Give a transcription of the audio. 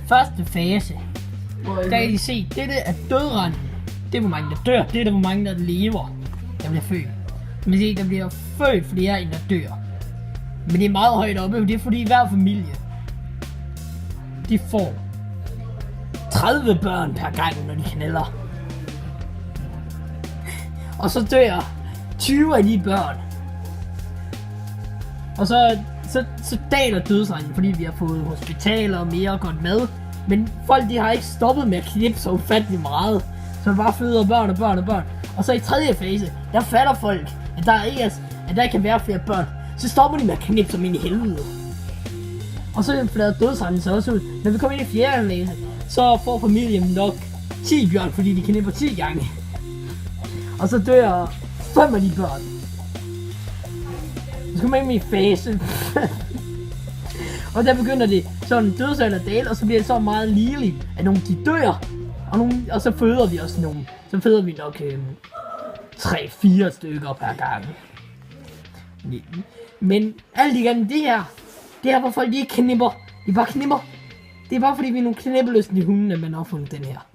første fase, der kan I se, dette er dødranden. Det er hvor mange der dør, det er hvor mange der lever, der bliver født. Man kan se, der bliver født flere end der dør. Men det er meget højt oppe, det er fordi hver familie, de får 30 børn per gang, når de knælder. Og så dør 20 af de børn. Og så daler dødsregningen, fordi vi har fået hospitaler og mere godt mad. Men folk, de har ikke stoppet med at knippe så ufattelig meget. Så man bare føder børn og børn og børn. Og så i tredje fase, der fatter folk, at der ikke kan være flere børn. Så stopper de med at knippe som ind i helvede. Og så flader dødsregningen så også ud. Når vi kommer ind i fjerde fase, så får familien nok 10 børn, fordi de knipper 10 gange. Og så dør 5 af de børn. Så kommer man ind i fase. Og der begynder det sådan dødsalder dale, og så bliver det så meget ligeligt, at nogle de dør, og så føder vi også nogle. Så føder vi nok 3-4 stykker per gang. Men alt igen, det her hvor folk de ikke knipper. De bare knipper. Det er bare fordi vi er nogle knippeløsende hunde, at man har opfundet den her.